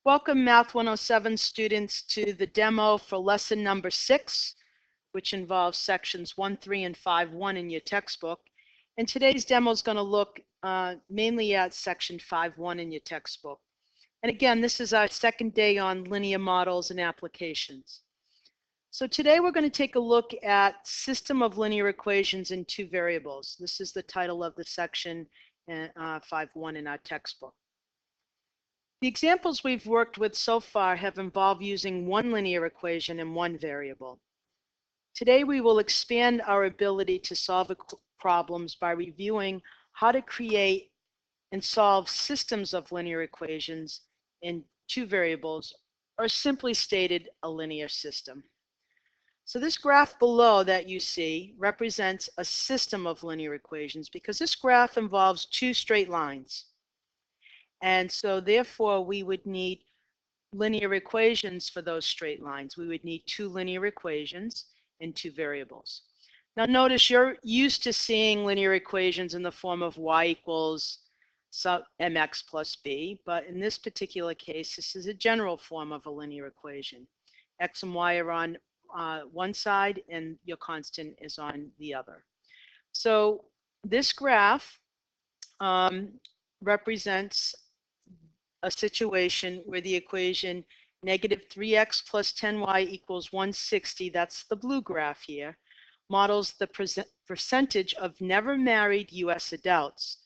Welcome Math 107 students to the demo for lesson number 6, which involves sections 1, 3, and 5.1 in your textbook. And today's demo is going to look mainly at section 5.1 in your textbook. And again, this is our second day on linear models and applications. So today we're going to take a look at system of linear equations in two variables. This is the title of the section 5.1 in our textbook. The examples we've worked with so far have involved using one linear equation and one variable. Today we will expand our ability to solve problems by reviewing how to create and solve systems of linear equations in two variables, or simply stated, a linear system. So this graph below that you see represents a system of linear equations because this graph involves two straight lines. And so therefore we would need linear equations for those straight lines. We would need two linear equations and two variables. Now notice you're used to seeing linear equations in the form of y equals mx plus b, but in this particular case, this is a general form of a linear equation. X and y are on one side and your constant is on the other. So this graph represents a situation where the equation negative 3x plus 10y equals 160, that's the blue graph here, models the percentage of never married U.S. adults.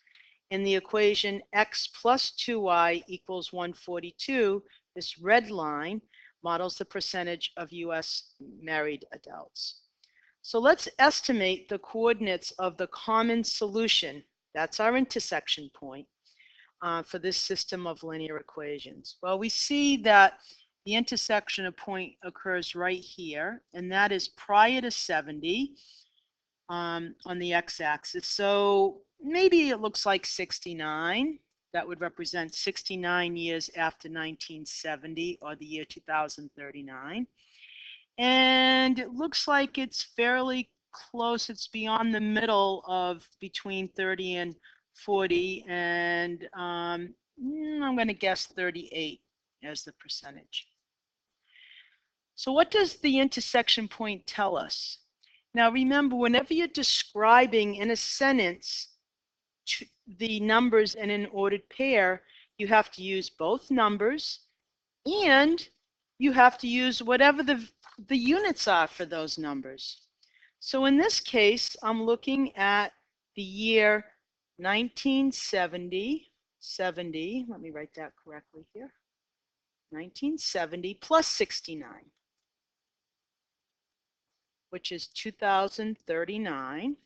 And the equation x plus 2y equals 142, this red line, models the percentage of U.S. married adults. So let's estimate the coordinates of the common solution, that's our intersection point, for this system of linear equations. Well, we see that the intersection point occurs right here, and that is prior to 70 on the x-axis. So maybe it looks like 69. That would represent 69 years after 1970, or the year 2039. And it looks like it's fairly close. It's beyond the middle of between 30 and 40, and I'm going to guess 38 as the percentage. So what does the intersection point tell us? Now remember, whenever you're describing in a sentence the numbers in an ordered pair, you have to use both numbers and you have to use whatever the units are for those numbers. So in this case, I'm looking at the year 1970, let me write that correctly here, 1970 plus 69, which is 2039.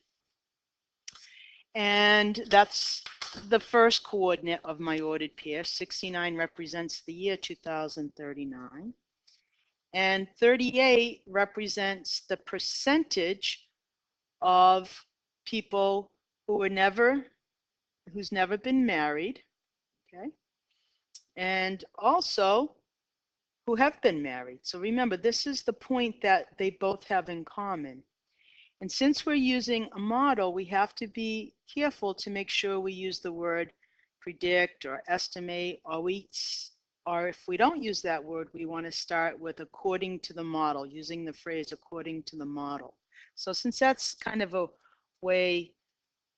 And that's the first coordinate of my ordered pair. 69 represents the year 2039. And 38 represents the percentage of people who's never been married, okay, and also who have been married. So remember, this is the point that they both have in common. And since we're using a model, we have to be careful to make sure we use the word predict or estimate, or if we don't use that word, we want to start with according to the model, using the phrase according to the model. So since that's kind of a way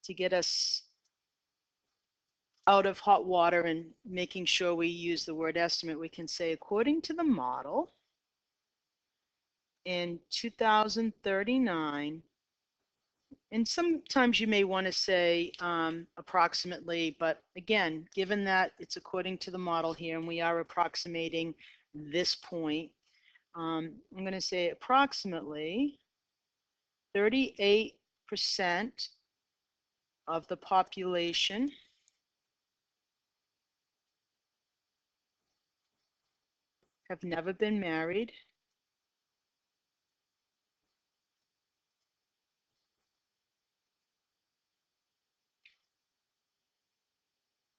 to get us out of hot water and making sure we use the word estimate, we can say according to the model in 2039, and sometimes you may want to say approximately, but again, given that it's according to the model here and we are approximating this point, I'm going to say approximately 38% of the population have never been married,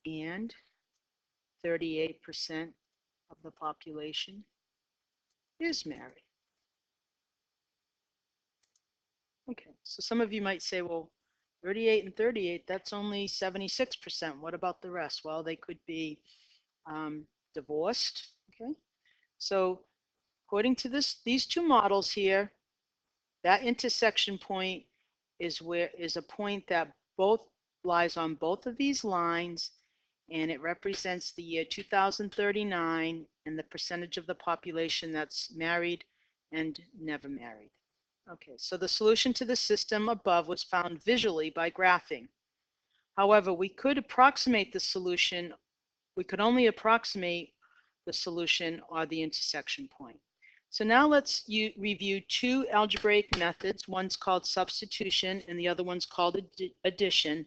and 38% of the population is married. Okay, so some of you might say, well, 38 and 38, that's only 76%. What about the rest? Well, they could be divorced, Okay, so according to these two models here, that intersection point is a point that both lies on both of these lines, and it represents the year 2039 and the percentage of the population that's married and never married. Okay, so the solution to the system above was found visually by graphing. However, we could approximate the solution. We could only approximate the solution or the intersection point. So now let's review two algebraic methods. One's called substitution and the other one's called addition,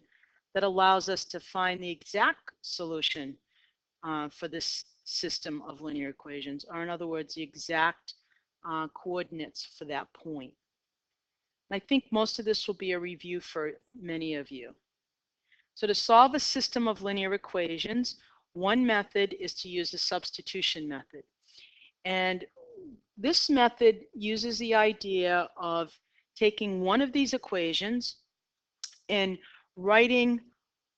that allows us to find the exact solution for this system of linear equations, or in other words, the exact coordinates for that point. I think most of this will be a review for many of you. So to solve a system of linear equations, one method is to use the substitution method. And this method uses the idea of taking one of these equations and writing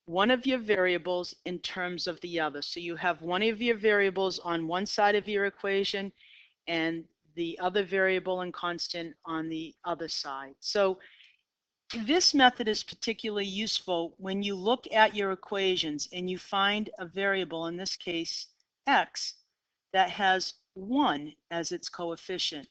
one of your variables in terms of the other. So you have one of your variables on one side of your equation and the other variable and constant on the other side. So this method is particularly useful when you look at your equations and you find a variable, in this case x, that has 1 as its coefficient.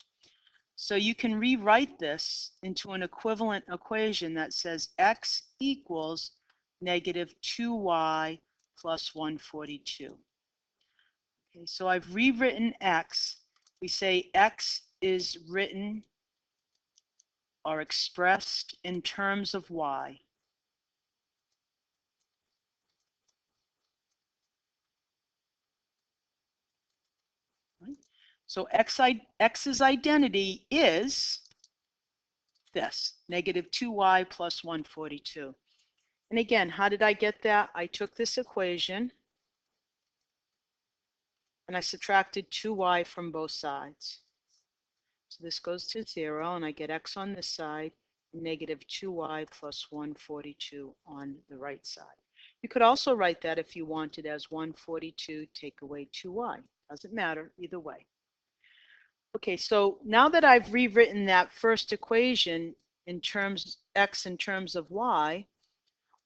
So you can rewrite this into an equivalent equation that says x equals negative 2y plus 142. Okay, so I've rewritten x. We say x is written or expressed in terms of y. Right? So x's identity is this, negative 2y plus 142. And again, how did I get that? I took this equation and I subtracted 2y from both sides. So this goes to 0, and I get x on this side, negative 2y plus 142 on the right side. You could also write that if you wanted as 142 take away 2y. Doesn't matter either way. Okay, so now that I've rewritten that first equation in terms x in terms of y,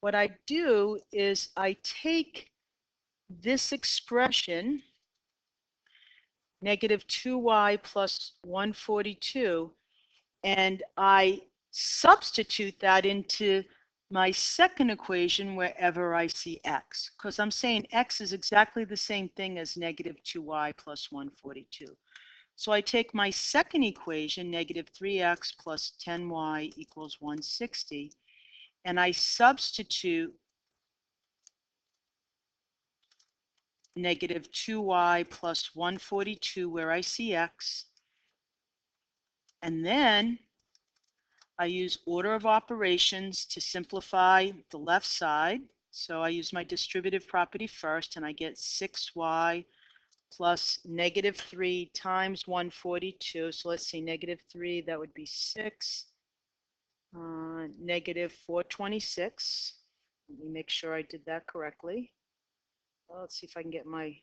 what I do is I take this expression, negative 2y plus 142, and I substitute that into my second equation wherever I see x, because I'm saying x is exactly the same thing as negative 2y plus 142. So I take my second equation, negative 3x plus 10y equals 160, and I substitute negative 2y plus 142 where I see x, and then I use order of operations to simplify the left side. So I use my distributive property first, and I get 6y plus negative 3 times 142. So let's see, negative 3, that would be 6, negative 426. Let me make sure I did that correctly. Well, let's see if I can get my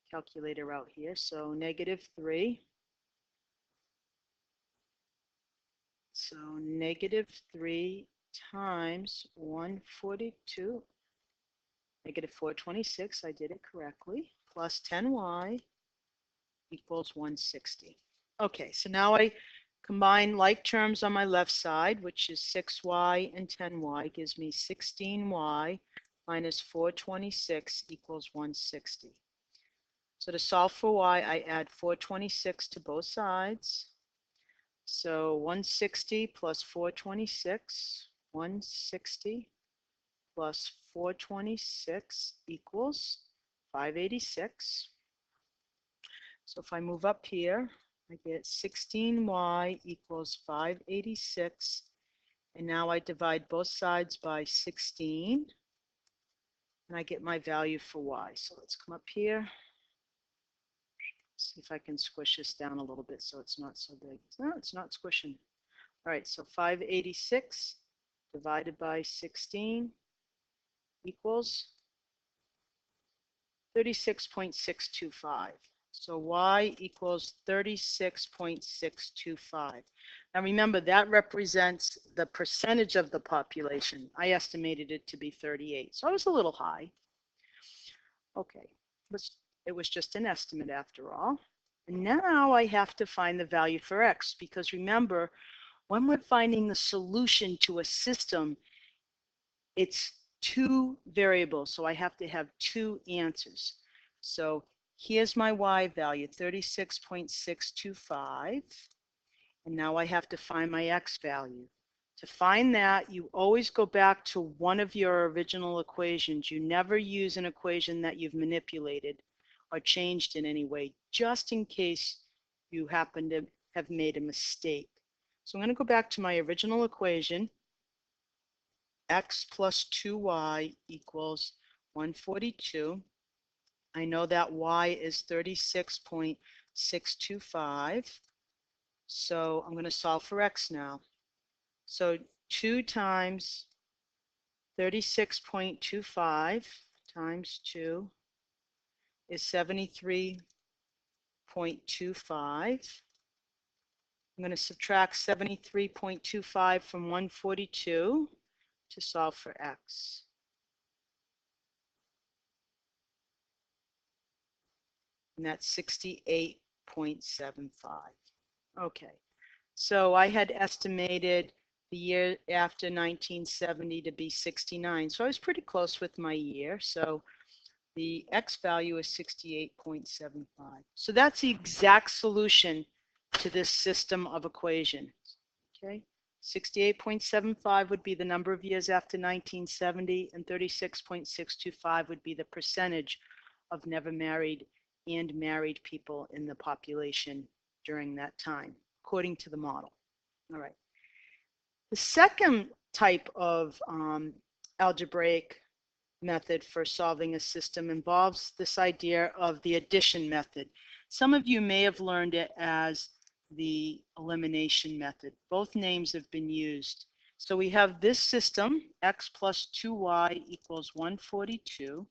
calculator out here. So negative 3. So negative 3 times 142, negative 426, I did it correctly, plus 10y equals 160. Okay, so now I combine like terms on my left side, which is 6y and 10y, gives me 16y minus 426 equals 160. So to solve for y, I add 426 to both sides. So 160 plus 426, 160 plus 426 equals 586. So if I move up here, I get 16y equals 586. And now I divide both sides by 16. And I get my value for y. So let's come up here. See if I can squish this down a little bit so it's not so big. No, it's not squishing. All right, so 586 divided by 16 equals 36.625. So y equals 36.625. Now remember, that represents the percentage of the population. I estimated it to be 38, so I was a little high. Okay, it was just an estimate after all. And now I have to find the value for x, because remember, when we're finding the solution to a system, it's two variables, so I have to have two answers. So here's my y value, 36.625, and now I have to find my x value. To find that, you always go back to one of your original equations. You never use an equation that you've manipulated or changed in any way, just in case you happen to have made a mistake. So I'm going to go back to my original equation. X plus 2y equals 142. I know that y is 36.625. So I'm going to solve for x now. So 2 times 36.25 times 2 is 73.25. I'm going to subtract 73.25 from 142 to solve for x. And that's 68.75. Okay, so I had estimated the year after 1970 to be 69. So I was pretty close with my year. So the x value is 68.75. So that's the exact solution to this system of equations. Okay, 68.75 would be the number of years after 1970, and 36.625 would be the percentage of never married and married people in the population during that time, according to the model. All right. The second type of algebraic method for solving a system involves this idea of the addition method. Some of you may have learned it as the elimination method. Both names have been used. So we have this system, x plus 2y equals 142,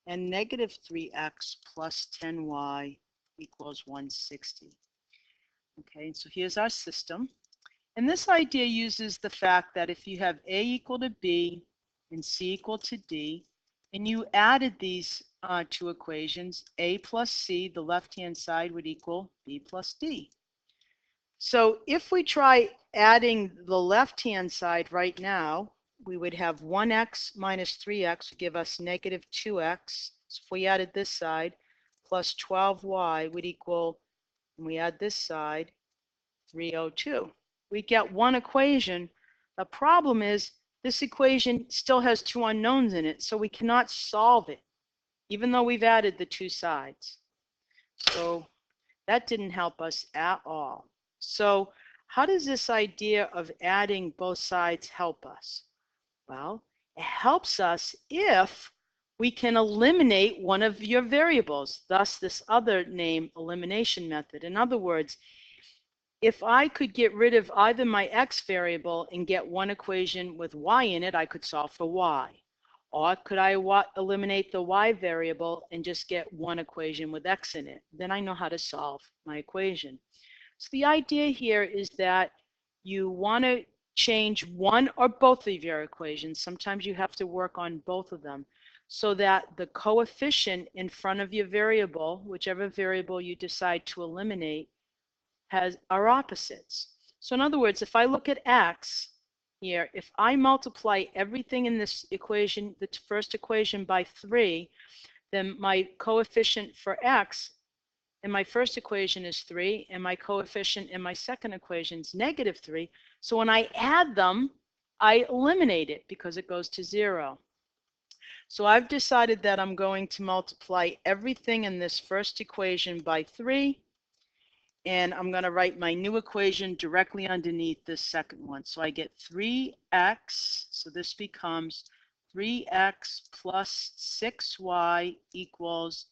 and negative 3x plus 10y equals 160. Okay, so here's our system. And this idea uses the fact that if you have a equal to b and c equal to d, and you added these two equations, a plus c, the left-hand side would equal b plus d. So if we try adding the left-hand side right now, we would have 1x minus 3x would give us negative 2x. So if we added this side, plus 12y would equal, and we add this side, 302. We get one equation. The problem is this equation still has two unknowns in it, so we cannot solve it, even though we've added the two sides. So that didn't help us at all. So how does this idea of adding both sides help us? Well, it helps us if we can eliminate one of your variables, thus this other name, elimination method. In other words, if I could get rid of either my x variable and get one equation with y in it, I could solve for y. Or could I eliminate the y variable and just get one equation with x in it? Then I know how to solve my equation. So the idea here is that you want to change one or both of your equations. Sometimes you have to work on both of them so that the coefficient in front of your variable, whichever variable you decide to eliminate, are opposites. So in other words, if I look at x here, if I multiply everything in this equation, the first equation, by 3, then my coefficient for x in my first equation is 3, and my coefficient in my second equation is negative 3. So when I add them, I eliminate it because it goes to 0. So I've decided that I'm going to multiply everything in this first equation by 3, and I'm going to write my new equation directly underneath this second one. So I get 3x, so this becomes 3x plus 6y equals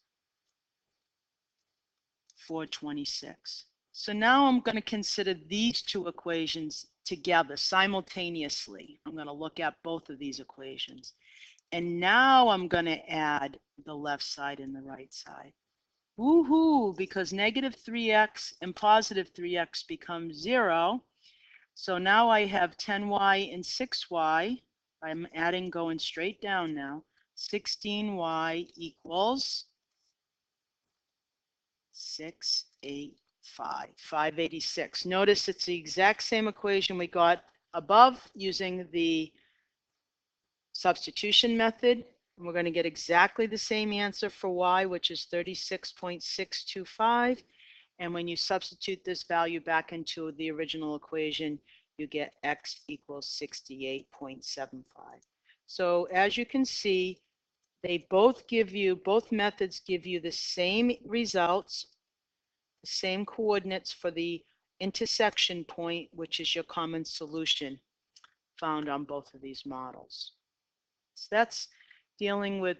426. So now I'm going to consider these two equations together simultaneously. I'm going to look at both of these equations. And now I'm going to add the left side and the right side. Woohoo, because negative 3x and positive 3x becomes 0. So now I have 10y and 6y. I'm adding, going straight down now. 16y equals 685, 586. Notice it's the exact same equation we got above using the substitution method. And we're going to get exactly the same answer for y, which is 36.625. And when you substitute this value back into the original equation, you get x equals 68.75. So as you can see, they both methods give you the same results, the same coordinates for the intersection point, which is your common solution found on both of these models. So that's dealing with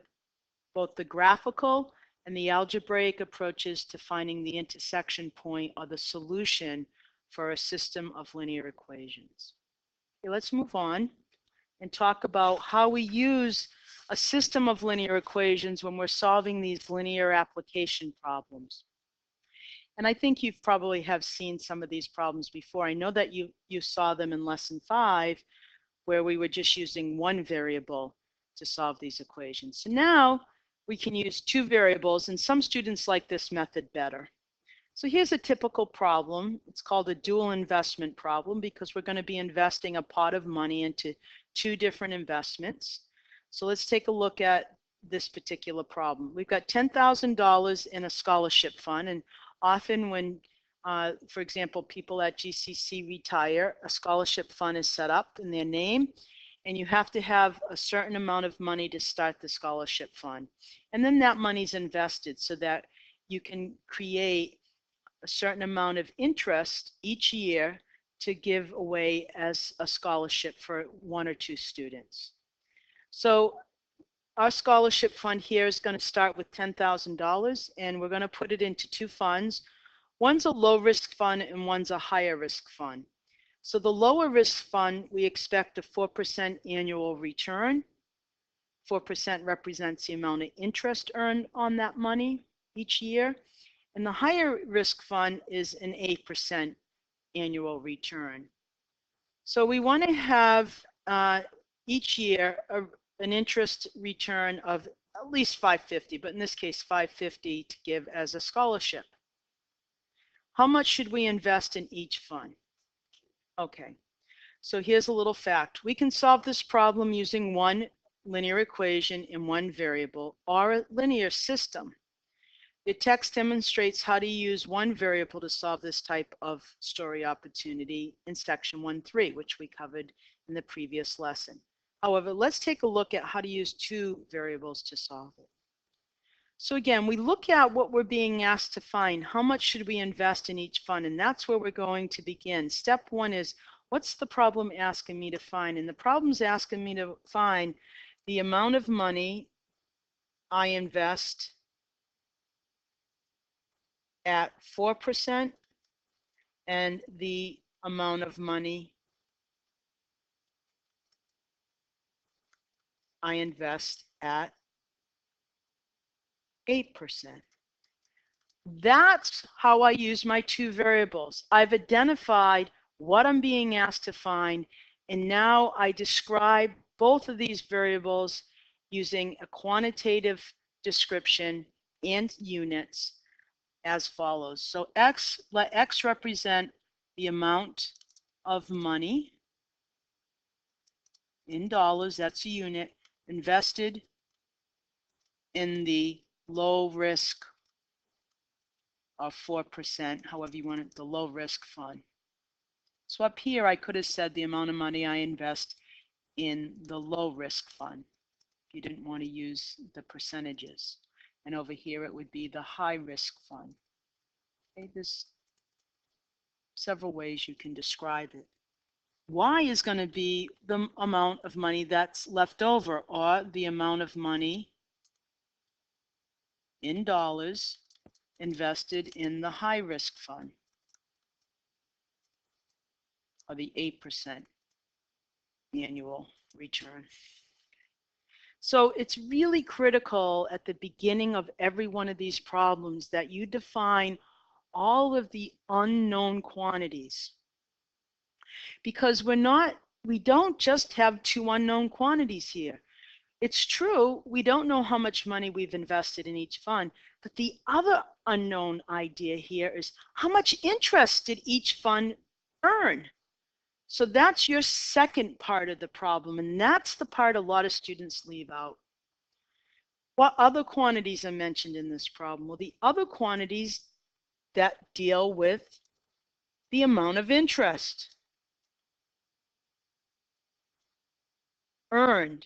both the graphical and the algebraic approaches to finding the intersection point or the solution for a system of linear equations. Okay, let's move on and talk about how we use a system of linear equations when we're solving these linear application problems. And I think you probably have seen some of these problems before. I know that you saw them in lesson 5, where we were just using one variable to solve these equations. So now we can use two variables, and some students like this method better. So here's a typical problem. It's called a dual investment problem because we're going to be investing a pot of money into two different investments. So let's take a look at this particular problem. We've got $10,000 in a scholarship fund, and often when, for example, people at GCC retire, a scholarship fund is set up in their name, and you have to have a certain amount of money to start the scholarship fund. And then that money's invested so that you can create a certain amount of interest each year to give away as a scholarship for one or two students. So our scholarship fund here is going to start with $10,000, and we're going to put it into two funds. One's a low risk fund and one's a higher risk fund. So the lower risk fund, we expect a 4% annual return. 4% represents the amount of interest earned on that money each year. And the higher risk fund is an 8% annual return. So we want to have each year an interest return of at least 550, but in this case 550 to give as a scholarship. How much should we invest in each fund? Okay, so here's a little fact. We can solve this problem using one linear equation in one variable or a linear system. The text demonstrates how to use one variable to solve this type of story opportunity in section 1.3, which we covered in the previous lesson. However, let's take a look at how to use two variables to solve it. So again, we look at what we're being asked to find. How much should we invest in each fund? And that's where we're going to begin. Step one is, what's the problem asking me to find? And the problem's asking me to find the amount of money I invest at 4% and the amount of money I invest at 8%. That's how I use my two variables. I've identified what I'm being asked to find, and now I describe both of these variables using a quantitative description and units as follows. So let X represent the amount of money in dollars, that's a unit, invested in the low risk of 4%, however you want it, the low risk fund. So up here, I could have said the amount of money I invest in the low risk fund if you didn't want to use the percentages. And over here, it would be the high risk fund. Okay, there's several ways you can describe it. Y is going to be the amount of money that's left over, or the amount of money in dollars invested in the high risk fund, or the 8% annual return. So it's really critical at the beginning of every one of these problems that you define all of the unknown quantities, because we don't just have two unknown quantities here. It's true, we don't know how much money we've invested in each fund, but the other unknown idea here is how much interest did each fund earn? So that's your second part of the problem, and that's the part a lot of students leave out. What other quantities are mentioned in this problem? Well, the other quantities that deal with the amount of interest earned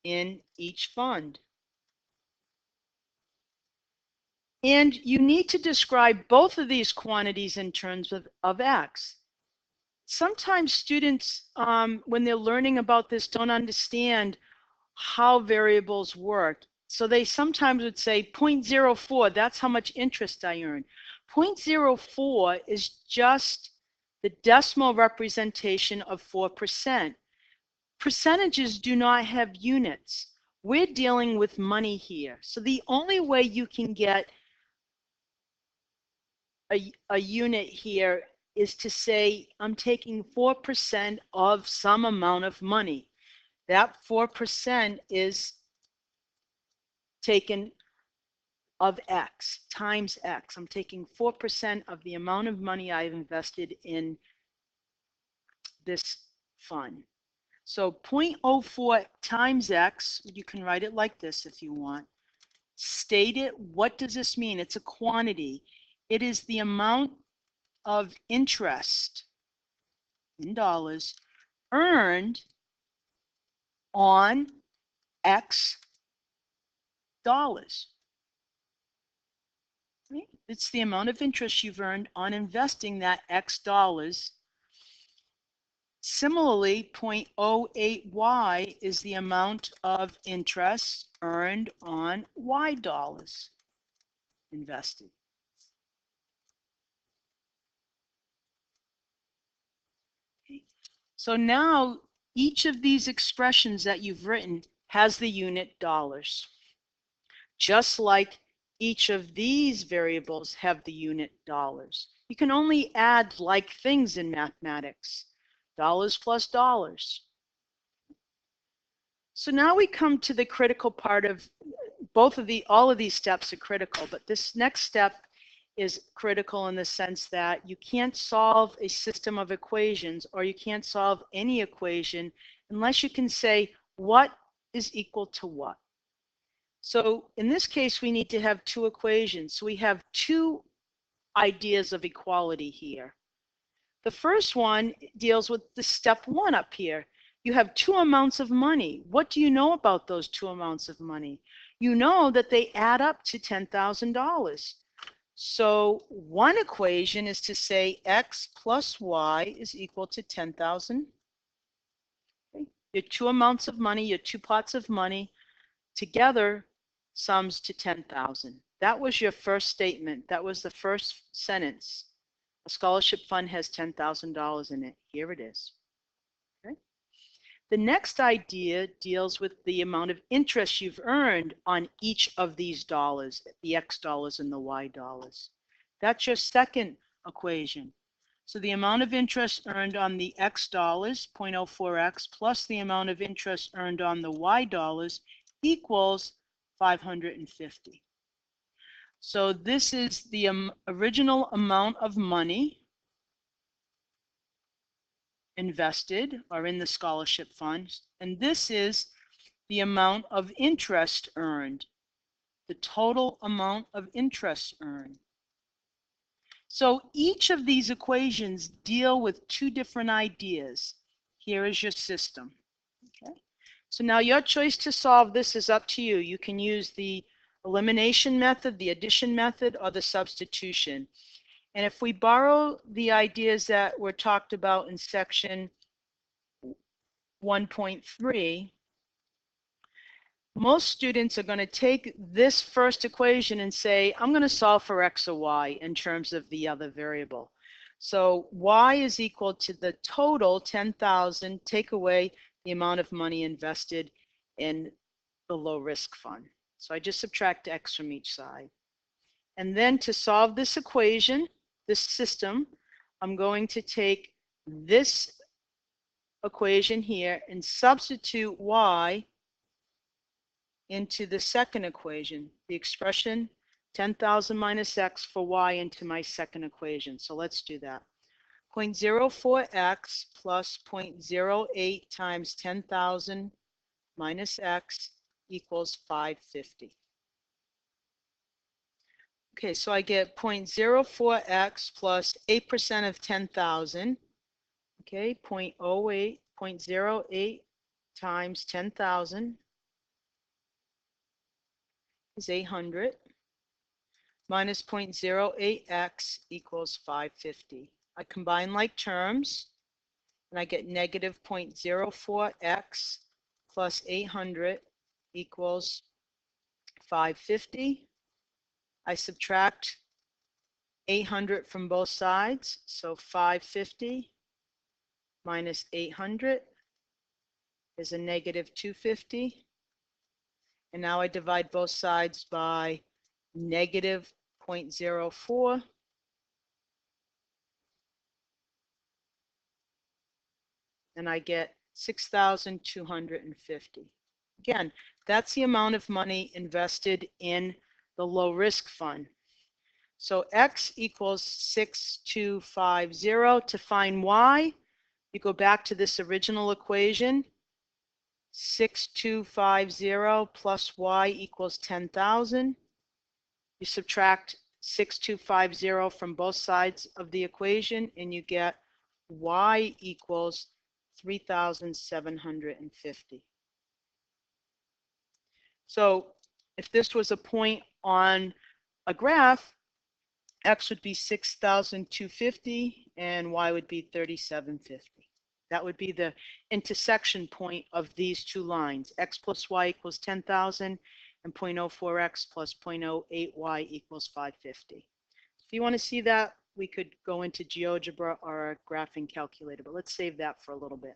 in each fund. And you need to describe both of these quantities in terms of X. Sometimes students, when they're learning about this, don't understand how variables work. So they sometimes would say 0.04, that's how much interest I earn. 0.04 is just the decimal representation of 4%. Percentages do not have units. We're dealing with money here. So the only way you can get a unit here is to say, I'm taking 4% of some amount of money. That 4% is taken of X times X. I'm taking 4% of the amount of money I've invested in this fund. So 0.04 times X, you can write it like this if you want. State it. What does this mean? It's a quantity. It is the amount of interest in dollars earned on X dollars. It's the amount of interest you've earned on investing that X dollars. Similarly, 0.08Y is the amount of interest earned on Y dollars invested. Okay. So now each of these expressions that you've written has the unit dollars. Just like each of these variables have the unit dollars. You can only add like things in mathematics. Dollars plus dollars. So now we come to the critical part of all of these steps are critical, but this next step is critical in the sense that you can't solve a system of equations, or you can't solve any equation unless you can say what is equal to what. So in this case, we need to have two equations. So we have two ideas of equality here. The first one deals with the step one up here. You have two amounts of money. What do you know about those two amounts of money? You know that they add up to $10,000. So one equation is to say X plus Y is equal to 10,000. Okay. Your two amounts of money, your two pots of money, together sums to 10,000. That was your first statement. That was the first sentence. A scholarship fund has $10,000 in it. Here it is. Okay. The next idea deals with the amount of interest you've earned on each of these dollars, the X dollars and the Y dollars. That's your second equation. So the amount of interest earned on the X dollars, 0.04X, plus the amount of interest earned on the Y dollars equals 550. So this is the original amount of money invested or in the scholarship funds, and this is the amount of interest earned, the total amount of interest earned. So each of these equations deal with two different ideas. Here is your system. Okay. So now your choice to solve this is up to you. You can use the elimination method, the addition method, or the substitution. And if we borrow the ideas that were talked about in section 1.3, most students are going to take this first equation and say, I'm going to solve for X or Y in terms of the other variable. So Y is equal to the total 10,000, take away the amount of money invested, in the low risk fund. So I just subtract x from each side. And then to solve this equation, this system, I'm going to take this equation here and substitute y into the second equation, the expression 10,000 minus x for y into my second equation. So let's do that. 0.04x plus 0.08 times 10,000 minus x equals 550. Okay, so I get 0.04x plus 8% of 10,000. Okay, 0.08 times 10,000 is 800 minus 0.08x equals 550. I combine like terms and I get negative 0.04x plus 800 equals 550. I subtract 800 from both sides, so 550 minus 800 is a negative 250. And now I divide both sides by negative 0.04. And I get 6,250. Again, that's the amount of money invested in the low risk fund. So x equals 6250. To find y, you go back to this original equation. 6250 plus y equals 10,000. You subtract 6250 from both sides of the equation and you get y equals 3,750. So if this was a point on a graph, x would be 6,250 and y would be 3,750. That would be the intersection point of these two lines. X plus y equals 10,000 and 0.04x plus 0.08y equals 550. If you want to see that, we could go into GeoGebra or a graphing calculator, but let's save that for a little bit.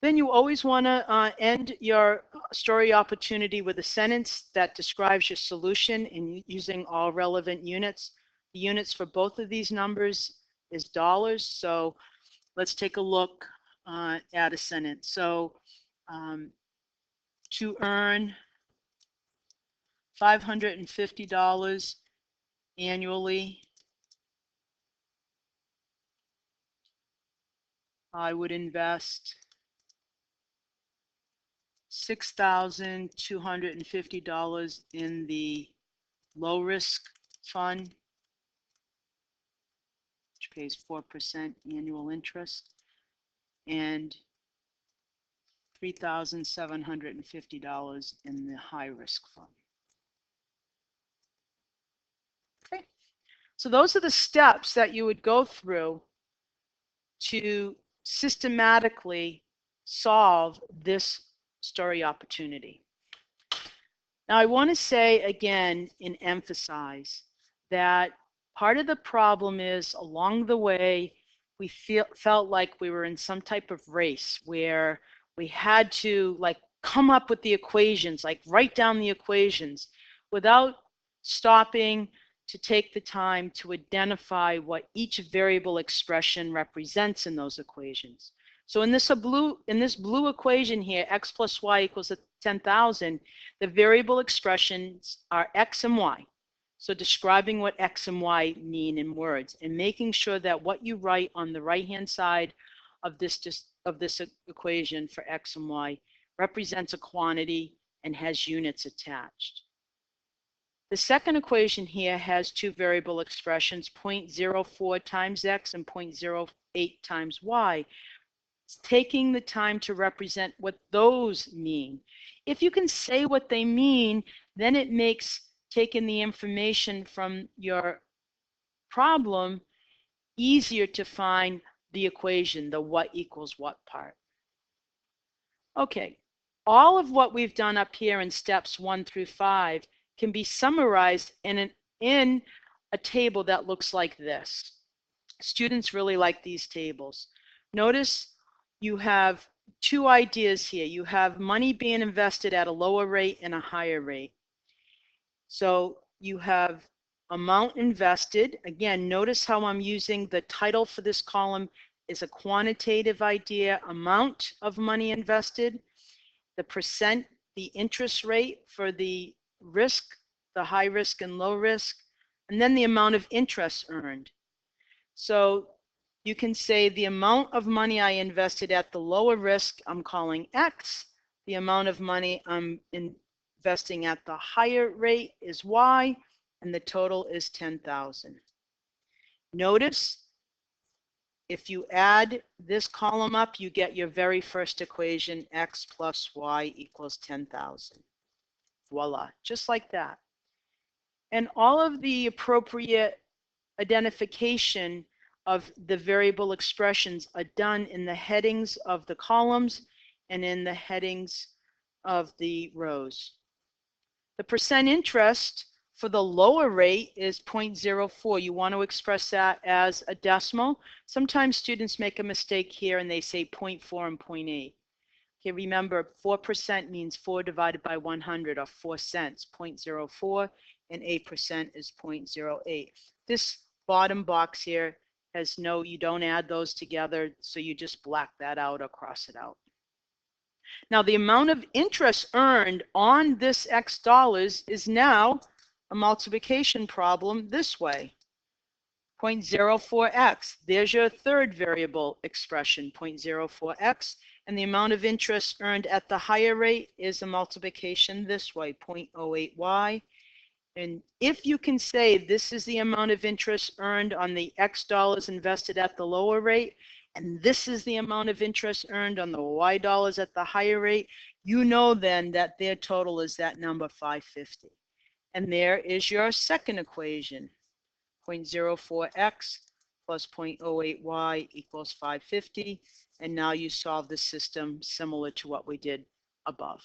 Then you always want to end your story opportunity with a sentence that describes your solution in using all relevant units. The units for both of these numbers is dollars. So let's take a look at a sentence. So to earn $550 annually, I would invest $6,250 in the low risk fund, which pays 4% annual interest, and $3,750 in the high risk fund. Okay, so those are the steps that you would go through to systematically solve this story opportunity. Now, I want to say again and emphasize that part of the problem is along the way, we felt like we were in some type of race where we had to like come up with the equations, like write down the equations without stopping to take the time to identify what each variable expression represents in those equations. So in this blue equation here, x plus y equals 10,000, the variable expressions are x and y. So describing what x and y mean in words and making sure that what you write on the right-hand side of this equation for x and y represents a quantity and has units attached. The second equation here has two variable expressions, 0.04 times x and 0.08 times y. It's taking the time to represent what those mean. If you can say what they mean, then it makes taking the information from your problem easier to find the equation, the what equals what part. Okay, all of what we've done up here in steps 1 through 5 can be summarized in a table that looks like this. Students really like these tables. Notice you have two ideas here. You have money being invested at a lower rate and a higher rate. So you have amount invested. Again, notice how I'm using the title for this column is a quantitative idea, amount of money invested, the percent, the interest rate for the risk, the high risk and low risk, and then the amount of interest earned. So you can say the amount of money I invested at the lower risk, I'm calling X. The amount of money I'm investing at the higher rate is Y, and the total is 10,000. Notice if you add this column up, you get your very first equation, X plus Y equals 10,000. Voila, just like that. And all of the appropriate identification of the variable expressions are done in the headings of the columns and in the headings of the rows. The percent interest for the lower rate is 0.04. You want to express that as a decimal. Sometimes students make a mistake here and they say 0.4 and 0.8. Okay, remember 4% means 4 divided by 100 or 4 cents, 0.04, and 8% is 0.08. This bottom box here has no, you don't add those together, so you just black that out or cross it out. Now the amount of interest earned on this X dollars is now a multiplication problem this way. 0.04x, there's your third variable expression, 0.04x, and the amount of interest earned at the higher rate is a multiplication this way, 0.08y. And if you can say this is the amount of interest earned on the X dollars invested at the lower rate, and this is the amount of interest earned on the Y dollars at the higher rate, you know then that their total is that number 550. And there is your second equation. 0.04x plus 0.08y equals 550. And now you solve the system similar to what we did above.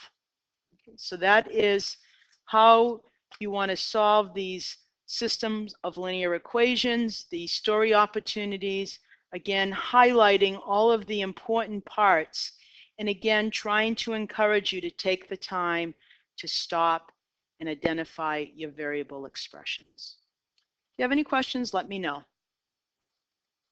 Okay, so that is how you want to solve these systems of linear equations, the story opportunities, again, highlighting all of the important parts, and again, trying to encourage you to take the time to stop and identify your variable expressions. If you have any questions, let me know.